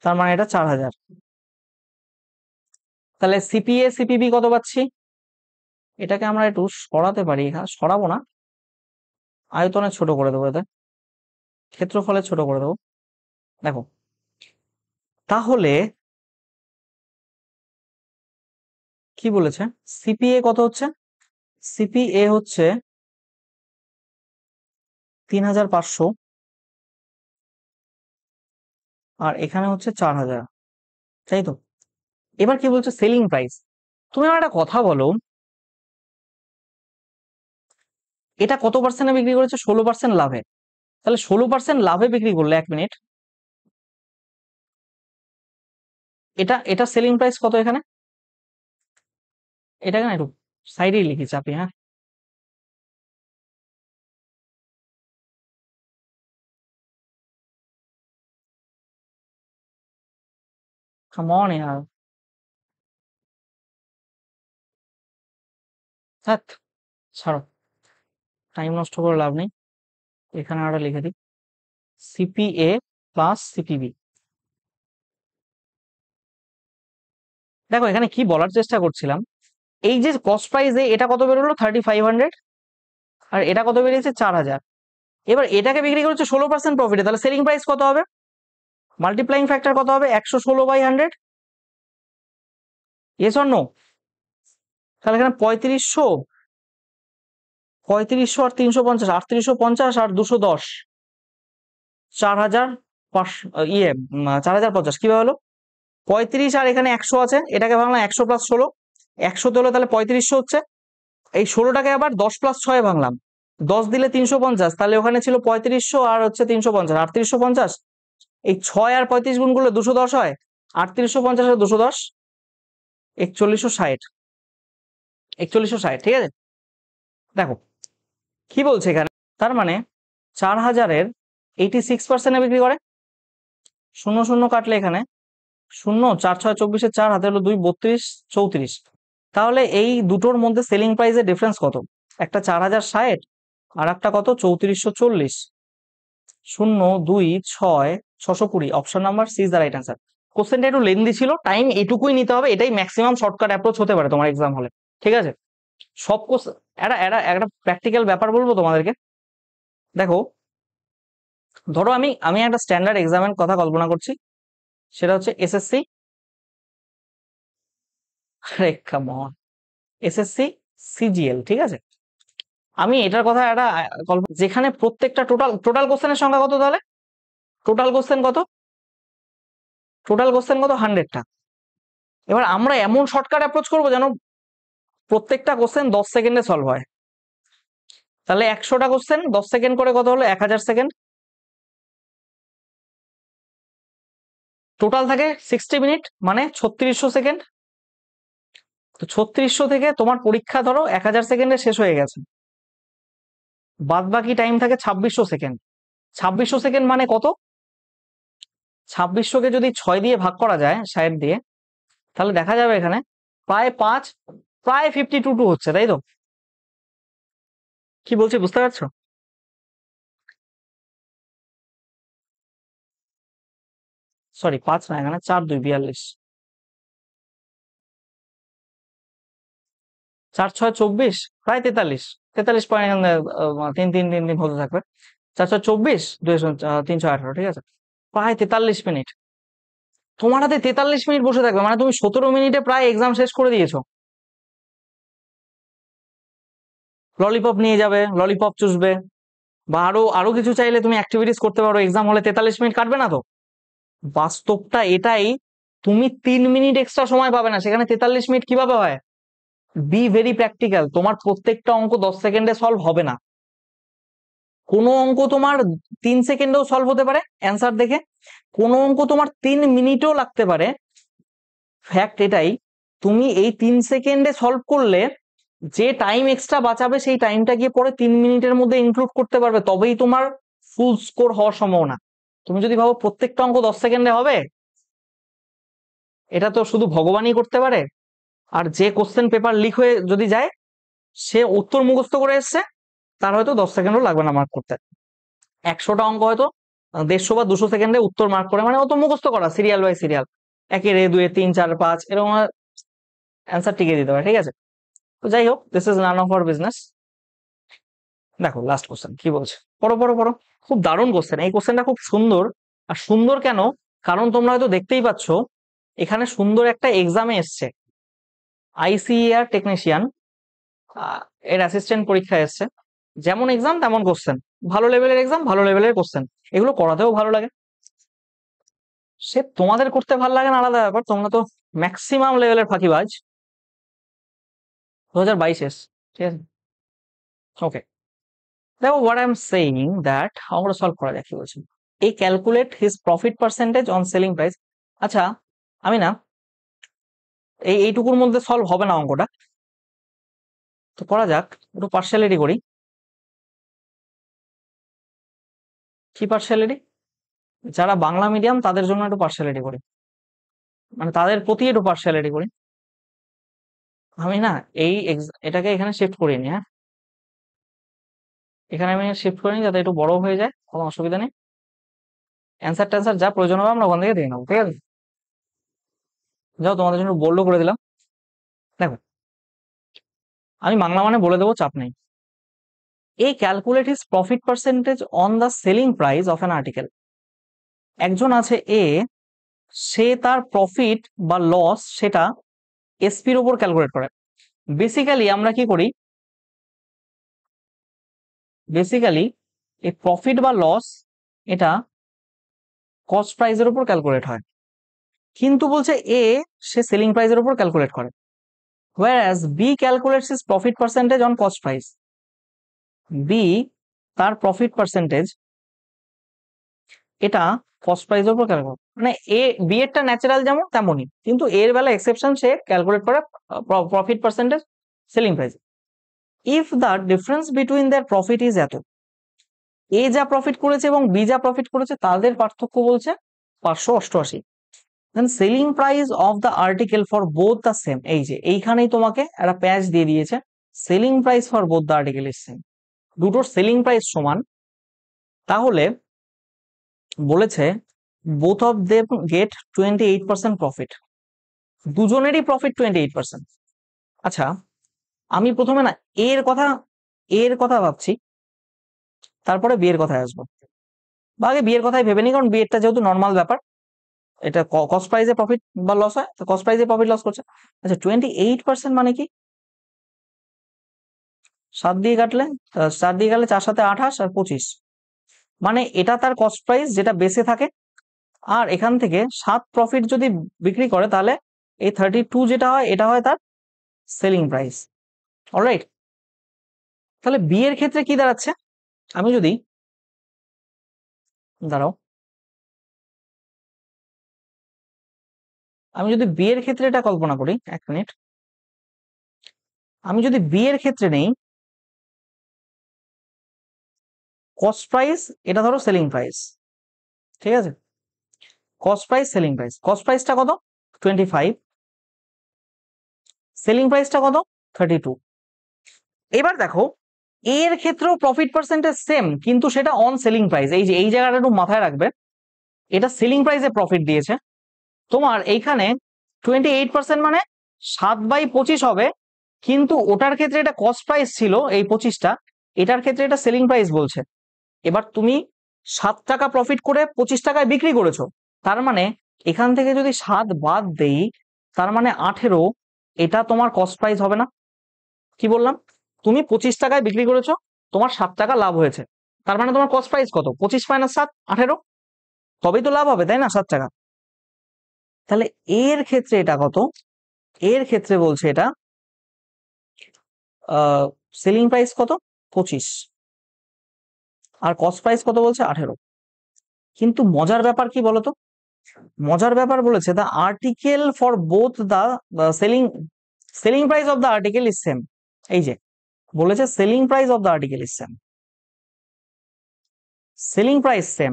তার মানে এটা 4000। তাহলে সিপিএ সিপিবি কত পাচ্ছি? এটাকে আমরা একটু সরাতে পারি, হ্যাঁ সরাবো না, আয়তনে ছোট করে দেবো, এতে ক্ষেত্রফলে ছোট করে দেবো। দেখো তাহলে কি বলেছে, সিপিএ কত হচ্ছে? সিপিএ হচ্ছে 3500, আর এখানে হচ্ছে 4000, তাই তো? এবার কি বলছে, সেলিং প্রাইস। তুমি আমার একটা কথা বলো, এটা কত পার্সেন্টে বিক্রি করেছে? 16% লাভে। তাহলে 16% লাভে বিক্রি করলে, 1 মিনিট, এটা এটা সেলিং প্রাইস কত এখানে? এটাকে না একটু সাইডেই লিখি চাপি, হ্যাঁ। কাম অন ইয়ার, ধ্যাৎ, ছাড়ো, টাইম নষ্ট করে লাভ নেই। এখানে আরো লিখে দিই, সিপিএ প্লাস সিপিবি। দেখো এখানে কি বলার চেষ্টা করছিলাম, এই যে কস্ট প্রাইস এটা কত বেরোলো? 3500, আর এটা কত বেরিয়েছে? 4000। এবার এটাকে বিক্রি করেছে 16% প্রফিটে, তাহলে সেলিং প্রাইস কত হবে? মাল্টিপ্লাইং ফ্যাক্টর কত হবে? 116/100। Yes or no? তাহলে এখানে 3500, 3500 আর 350, 3850 আর 210, 4500, 4050 কিভাবে হলো? 35 আর এখানে 100 আছে, এটাকে ভাঙলাম 100 প্লাস 16, 100 হলো, তাহলে 3500 হচ্ছে। এই 16টাকে আবার 10 প্লাস 6 ভাঙলাম, 10 দিলে 350, তাহলে ওখানে ছিল 3500 আর হচ্ছে 350, 3850। এই 6 আর 35 গুণ করলে 210 হয়, 3850 আর 210, 4160, 4160, ঠিক আছে? দেখো কি বলছে এখানে, তার মানে 4000-এর 86% বিক্রি করে। 0 0 কাটলে এখানে 0, 4 6 24, 4 হাতে হলো 2, 32, 34। তাহলে এই দুটোর মধ্যে সেলিং প্রাইসের ডিফারেন্স কত? একটা 4060 আর একটা কত? 3440। 0 2 6 620, option number C is the right answer. কোশ্চেনটা একটু লেন্দি ছিল, টাইম এটুকুই নিতে হবে, এটাই ম্যাক্সিমাম শর্টকাট অ্যাপ্রোচ হতে পারে তোমার এক্সাম হলে, ঠিক আছে? সব কোশ্চেন একটা প্র্যাকটিক্যাল ব্যাপার বলবো তোমাদেরকে। দেখো, ধরো আমি আমি একটা স্ট্যান্ডার্ড এক্সামের কথা কল্পনা করছি, সেটা হচ্ছে এসএসসি, আরে কাম অন, এসএসসি সিজিএল, ঠিক আছে? আমি এটার কথা একটা যেখানে প্রত্যেকটা টোটাল টোটাল কোশ্চেনের সংখ্যা কত তাহলে? টোটাল কোশ্চেন কত? টোটাল কোশ্চেন কত? 100টা। এবার আমরা এমন শর্টকাট অ্যাপ্রোচ করবো যেন প্রত্যেকটা কোশ্চেন 10 সেকেন্ডে সলভ হয়। তাহলে 100টা কোশ্চেন 10 সেকেন্ড করে কত হলো? 1000 সেকেন্ড। টোটাল থাকে 60 মিনিট, মানে 3600 সেকেন্ড। তো 3600 থেকে তোমার পরীক্ষা ধরো 1000 সেকেন্ডে শেষ হয়ে গেছে, বাদ বাকি টাইম থাকে 2600 সেকেন্ড। 2600 সেকেন্ড মানে কত? 2600কে যদি 6 দিয়ে ভাগ করা যায় 60 দিয়ে, তাহলে দেখা যাবে এখানে প্রায় 5, প্রায় 52 হচ্ছে, তাই তো? কি বলছি বুঝতে পারছো? সরি 5 না, এখানে 4 2 42, 4 6 24, প্রায় 43, 43 পয়েন্ট, এখানে 3 3 3 3 হতে থাকবে। 4 6 24, 318, ঠিক আছে? প্রায় 43 মিনিট তোমার হাতে 43 মিনিট বসে থাকবে, মানে তুমি 17 মিনিটে প্রায় এক্সাম শেষ করে দিয়েছো। ললিপপ নিয়ে যাবে, ললিপপ চুষবে, বা আরো আরো কিছু চাইলে তুমি অ্যাক্টিভিটিস করতে পারো, এক্সাম হলে 43 মিনিট কাটবে না তো? বাস্তবটা এটাই, তুমি 3 মিনিট এক্সট্রা সময় পাবে না, সেখানে 43 মিনিট কিভাবে হয়? বি ভেরি প্র্যাকটিক্যাল, তোমার প্রত্যেকটা অঙ্ক 10 সেকেন্ডে সলভ হবে না। কোনো অঙ্ক তোমার 3 সেকেন্ডেও সলভ হতে পারে অ্যান্সার দেখে, কোনো অঙ্ক তোমার 3 মিনিটও লাগতে পারে। ফ্যাক্ট এটাই, তুমি এই 3 সেকেন্ডে সলভ করলে যে টাইম এক্সট্রা বাঁচাবে সেই টাইমটা গিয়ে পরে 3 মিনিটের মধ্যে ইনক্লুড করতে পারবে, তবেই তোমার ফুল স্কোর হওয়ার সম্ভাবনা। তুমি যদি ভাবো প্রত্যেকটা অঙ্ক 10 সেকেন্ডে হবে, এটা তো শুধু ভগবানই করতে পারে। আর যে কোশ্চেন পেপার লিক হয়ে যদি যায়, সে উত্তর মুখস্থ করে এসছে, তার হয়তো 10 সেকেন্ডও লাগবে না মার্ক করতে। 100টা অঙ্ক হয়তো 150 বা 200 সেকেন্ডে উত্তর মার্ক করে, মানে ও তো মুখস্থ করা সিরিয়াল বাই সিরিয়াল, 1 এ 2 এ 3 4 5 এরকম অ্যান্সার টিকে দিতে পারে, ঠিক আছে? তো যাই হোক, this is none of our business. দেখো লাস্ট কোশ্চেন কি বলছে, পড়ো পড়ো পড়ো। খুব দারুণ কোশ্চেন, এই কোশ্চেনটা খুব সুন্দর। আর সুন্দর কেন? কারণ তোমরা হয়তো দেখতেই পাচ্ছ এখানে সুন্দর একটা এক্সামে এসছে, আইসিইআর টেকনিশিয়ান এর অ্যাসিস্ট্যান্ট পরীক্ষা এসছে। যেমন এক্সাম তেমন কোশ্চেন, ভালো লেভেলের এক্সাম ভালো লেভেলের কোশ্চেন, এগুলো করাতেও ভালো লাগে। সে তোমাদের করতে ভালো লাগে না আলাদা ব্যাপার, তোমরা তো ম্যাক্সিমাম লেভেলের ফাঁকিবাজ। 2022 শেষ, ঠিক আছে? ওকে, দেখো what I am saying that আমরা সলভ করা যায়, কি বলছি? এই calculate his profit percentage on selling price. আচ্ছা, আমি না এইটুকুর মধ্যে সলভ হবে না অঙ্কটা, তো করা যাক, একটু পার্সিয়ালিটি করি। কি পার্সিয়ালিটি? যারা বাংলা মিডিয়াম তাদের জন্য একটু পার্সিয়ালিটি করি, মানে তাদের প্রতি একটু পার্সিয়ালিটি করি। আমি না এটাকে এখানে শিফট করিনি, হ্যাঁ, এখানে আমি শিফট করিনি যাতে একটু বড় হয়ে যায়, কোনো অসুবিধা নেই। অ্যান্সার ট্যান্সার যা প্রয়োজন হবে আমরা ওখান থেকে দিয়ে নেবো, ঠিক আছে? যাও, তোমাদের জন্য বোল্ড করে দিলাম। দেখো, আমি বাংলা মানে বলে দেবো, চাপ নেই। এই calculate his profit percentage on the selling price of an article. একজন আছে এ, সে তার প্রফিট বা লস সেটা এসপির উপর ক্যালকুলেট করে। বেসিক্যালি আমরা কি করি, বেসিক্যালি এই প্রফিট বা লস এটা কস্ট প্রাইসের উপর ক্যালকুলেট হয়, কিন্তু বলছে এ সে সেলিং প্রাইসের উপর ক্যালকুলেট করে, whereas B calculates his profit percentage on cost price. B তার প্রফিট পার্সেন্টেজ এটা কস্ট প্রাইসের উপর ক্যালকুলেট, মানে বি এরটা ন্যাচারাল যেমন তেমনই, কিন্তু এর বেলা এক্সেপশন, সে ক্যালকুলেট করে profit percentage selling price. If the difference between there profit is এত, এ যা প্রফিট করেছে এবং বি যা প্রফিট করেছে তাদের পার্থক্য বলছে 588, then selling price of the article for both the same. এই যে এইখানেই তোমাকে একটা প্যাচ দিয়ে দিয়েছে, selling price for both the article is same, দুটোর সেলিং প্রাইস সমান। তাহলে বলেছে both of them get 28% profit, দুজনেরই প্রফিট 28%। আচ্ছা, আমি প্রথমে না এর কথা ভাবছি, তারপরে বিয়ের কথায় আসবো, বা আগে বিয়ের কথাই ভেবে নিই, কারণ বিয়েরটা যেহেতু নর্মাল ব্যাপার, এটা কস্ট প্রাইসে প্রফিট বা লস হয়, তো কস্ট প্রাইসে প্রফিট লস করছে। আচ্ছা, 28% মানে কি? 7 দিয়ে কাটলে 4 7 আর 25, মানে এটা তার কস্ট প্রাইস যেটা বেসে থাকে, আর এখান থেকে 7 প্রফিট যদি বিক্রি করে, তাহলে এই 32 যেটা হয় এটা হয় তার সেলিং প্রাইস। অলরাইট, তাহলে বিয়ের ক্ষেত্রে কি দাঁড়াচ্ছে? আমি যদি দাঁড়াও, আমি যদি বিয়ের ক্ষেত্রে এটা কল্পনা করি, 1 মিনিট, আমি যদি বিয়ের ক্ষেত্রে নেই কস্ট প্রাইস, এটা ধরো সেলিং প্রাইস, ঠিক আছে, cost price selling price, cost প্রাইসটা কত? 25, সেলিং প্রাইসটা কত? 32। এবার দেখো, এর ক্ষেত্রেও প্রফিট পার্সেন্টেজ সেম, কিন্তু সেটা অন সেলিং প্রাইস। এই যে এই জায়গাটা একটু মাথায় রাখবে, এটা সেলিং প্রাইসে প্রফিট দিয়েছে তোমার এইখানে 28%, মানে 7/25 হবে, কিন্তু ওটার ক্ষেত্রে এটা কস্ট প্রাইস ছিল এই 25টা, এটার ক্ষেত্রে এটা সেলিং প্রাইস বলছে। এবার তুমি 7 টাকা প্রফিট করে 25 টাকায় বিক্রি করেছো, তার মানে এখান থেকে যদি 7 বাদ দেই, তার মানে 18, এটা তোমার কস্ট প্রাইস হবে না? কি বললাম? তুমি 25 টাকায় বিক্রি করেছো, তোমার 7 টাকা লাভ হয়েছে, তার মানে তোমার কস্ট প্রাইস কত? 25 - 7 18, তবেই তো লাভ হবে, তাই না? 7 টাকা। তাহলে এর ক্ষেত্রে এটা কত? এর ক্ষেত্রে বলছে এটা সেলিং প্রাইস কত? 25, আর কস্ট প্রাইস কত বলছে? 18। কিন্তু মজার ব্যাপার কি বলতো? মজার ব্যাপার বলেছে the article for both the selling selling price of the article is same. এই যে বলেছে selling price of the article is same, selling price same,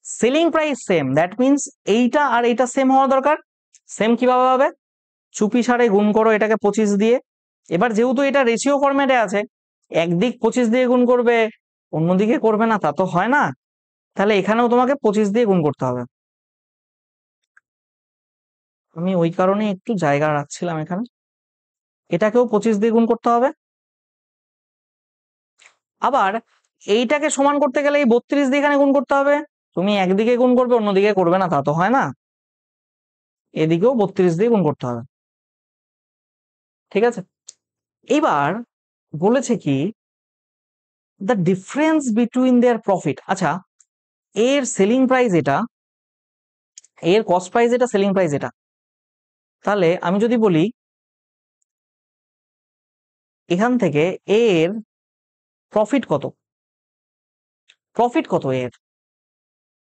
selling price same, that means এইটা আর এইটা সেম হওয়া দরকার। সেম কিভাবে হবে? চুপি সারে গুণ করো এটাকে 25 দিয়ে। এবার যেহেতু এটা রেশিও ফরম্যাটে আছে, একদিক 25 দিয়ে গুণ করবে, অন্যদিকে করবে না, তা তো হয় না। তাহলে এখানেও তোমাকে 25 দিয়ে গুণ করতে হবে। আমি ওই কারণে একটু জায়গা রাখছিলাম এখানে, এটাকেও 25 দিয়ে গুণ করতে হবে। আবার এইটাকে সমান করতে গেলে এই 32 দিয়ে এখানে গুণ করতে হবে। তুমি একদিকে গুণ করবে, অন্যদিকে করবে না, তা তো হয় না। এদিকেও 32 দিয়ে গুণ করতে হবে, ঠিক আছে। এবার বলেছে কি, the difference between there profit. আচ্ছা, এর সেলিং প্রাইস এটা, এর কস্ট প্রাইস এটা, সেলিং প্রাইস এটা, তাহলে আমি যদি বলি এখান থেকে এর প্রফিট কত, প্রফিট কত এর,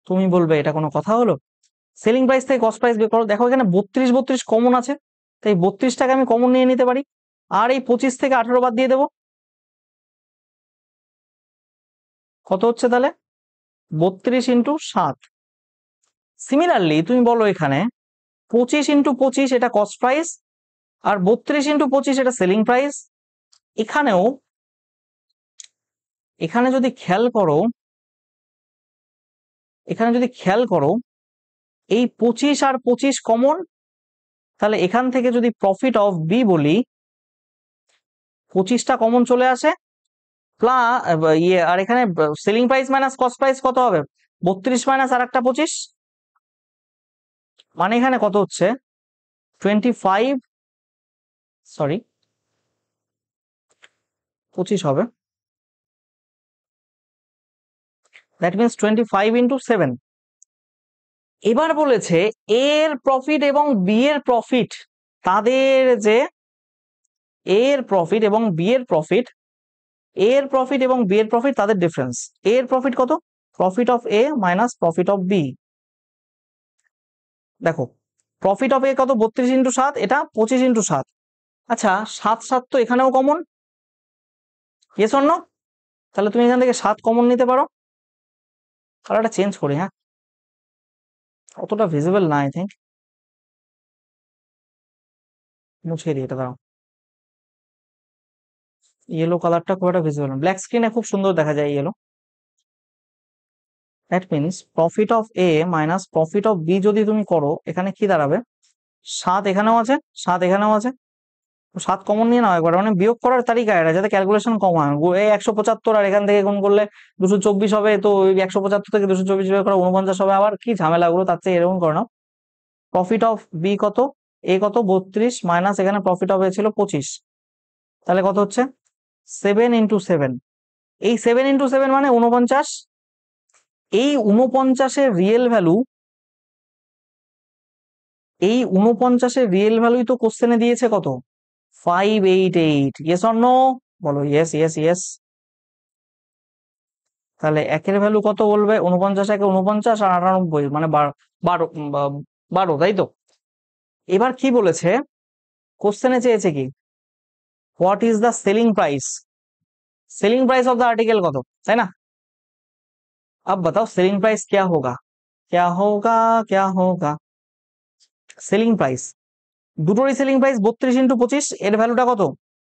তুমি বলবে এটা কোনো কথা হলো? সেলিং প্রাইস থেকে কস্ট প্রাইস বের করো। দেখো এখানে 32 32 কমন আছে, তাই 32 টাকা আমি কমন নিয়ে নিতে পারি, আর এই 25 থেকে 18 বাদ দিয়ে দেবো। কত হচ্ছে তাহলে? 32 × 7। সিমিলারলি তুমি বলো এখানে 25 × 25 এটা কস্ট প্রাইস, আর 32 × 25 এটা সেলিং প্রাইস। এখানেও, এখানে যদি খেয়াল করো, এখানে যদি খেয়াল করো, এই 25 আর 25 কমন, তাহলে এখান থেকে যদি প্রফিট অফ বি বলি, 25টা কমন চলে আসে, প্লাস আর এখানে selling price minus cost price কত হবে? 32 মাইনাস আর একটা 25, মানে এখানে কত হচ্ছে? 25, সরি 25 হবে, দ্যাট মিনস 25 × 7। এবার বলেছে এর প্রফিট এবং বি এর প্রফিট, তাদের যে এর প্রফিট এবং বি এর প্রফিট, এর প্রফিট এবং বি এর প্রফিট তাদের ডিফারেন্স। এর প্রফিট কত? Profit of A minus profit of B. দেখো প্রফিট অফ এ কত? 32 × 7, এটা 25 × 7। আচ্ছা, 7 7 তো এখানেও কমন, ইয়েস অর নো? তাহলে তুমি এখান থেকে 7 কমন নিতে পারো। কালারটা চেঞ্জ করি, হ্যাঁ, অতটা ভিজিবল না, আই থিঙ্ক মুছে দিই এটা, দাঁড়াও। ইয়েলো কালারটা খুব একটা ভিজিবল না, ব্ল্যাক স্ক্রিনে খুব সুন্দর দেখা যায় yellow. That means profit of A minus profit of B যদি তুমি করো, এখানে কি দাঁড়াবে? 7 এখানেও আছে, 7 এখানেও আছে, 7 কমন নিয়ে নাও একবার, মানে বিয়োগ করার তালিকা এটা, যাতে ক্যালকুলেশন কম হয়। এই 175 আর এখান থেকে গুণ করলে 224 হবে, তো ওই 175 থেকে 224 বিয়োগ করে 49 হবে, আবার কি ঝামেলাগুলো, তার চেয়ে এরকম করে নাও। প্রফিট অফ বি কত, এ কত 32 মাইনাস এখানে প্রফিট অফ এ ছিল 25, তাহলে কত হচ্ছে 7 × 7। এই 7 × 7 মানে 49। এই 49-এর রিয়েল ভ্যালু, এই 49-এর রিয়েল ভ্যালুই তো কোশ্চেনে দিয়েছে কত, 588। Yes or no? বলো ইয়েস ইয়েস ইয়েস। তাহলে একের ভ্যালু কত বলবে? 49 একে 49 আর 98 মানে 12, 12, তাই তো? এবার কি বলেছে কোশ্চেনে, চেয়েছে কি, what is the selling price, selling price of the article কত, তাই না? अब बताओ सेलिंग प्राइस क्या होगा, क्या होगा, क्या होगा? সেলিং প্রাইস, দুটোরই সেলিং প্রাইস 32 × 25, এর ভ্যালুটা কত?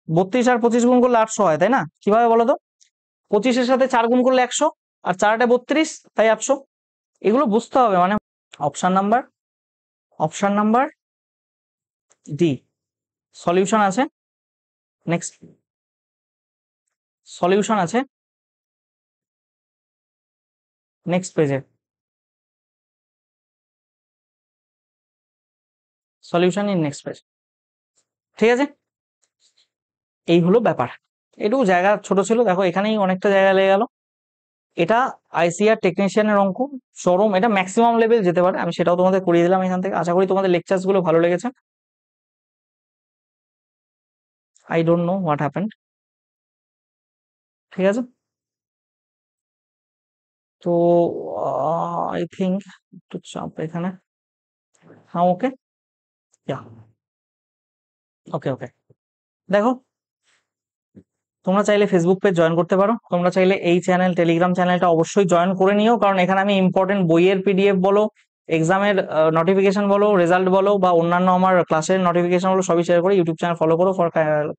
32 আর 25 গুণ করলে 800 হয়, তাই না? কিভাবে বলো তো? 25-এর সাথে 4 গুণ করলে 100, আর 4 32, তাই 800। এগুলো বুঝতে হবে মানে। Option number, option number D solution আছে। নেক্সট সলিউশন আছে নেক্সট পেজে, সলিউশন ইন নেক্সট পেজ। ঠিক আছে, এই হলো ব্যাপার। এটুকু জায়গা ছোট ছিল, দেখো এখানেই অনেকটা জায়গা লেগে গেল। এটা আইসিআর টেকনিশিয়ানের অঙ্ক, চরম, এটা ম্যাক্সিমাম লেভেল যেতে পারে, আমি সেটাও তোমাদের করিয়ে দিলাম এখান থেকে। আশা করি তোমাদের লেকচার্স গুলো ভালো লেগেছে। I don't know what happened. ঠিক আছে, তো আই থিঙ্ক একটু চাপ এখানে। হ্যাঁ, ওকে, ওকে ওকে। দেখো, তোমরা চাইলে ফেসবুক পেজ জয়েন করতে পারো, তোমরা চাইলে এই চ্যানেল, টেলিগ্রাম চ্যানেলটা অবশ্যই জয়েন করে নিও, কারণ এখানে আমি ইম্পর্টেন্ট বইয়ের পিডিএফ বলো, এক্সামের নোটিফিকেশন বলো, রেজাল্ট বলো, বা অন্যান্য আমার ক্লাসের নোটিফিকেশন বলো, সবই শেয়ার করি। ইউটিউব চ্যানেল ফলো করো for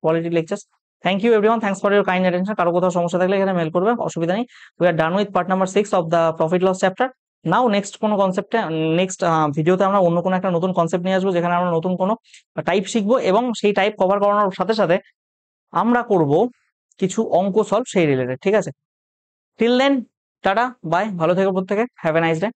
quality lectures. Thank you everyone, thanks for your kind attention. কারো কোথাও সমস্যা থাকলে এখানে মেল করবে, অসুবিধা নেই। We are done with part number 6 of the profit loss chapter. Now next কোনো কনসেপ্টে, নেক্সট ভিডিওতে আমরা অন্য কোনো একটা নতুন কনসেপ্ট নিয়ে আসবো, যেখানে আমরা নতুন কোনো টাইপ শিখবো, এবং সেই টাইপ কভার করানোর সাথে সাথে আমরা করব কিছু অঙ্ক সলভ সেই রিলেটেড। ঠিক আছে, টিল দেন টাটা বাই, ভালো থেকো প্রত্যেকে, হ্যাভ এ নাইস ডে।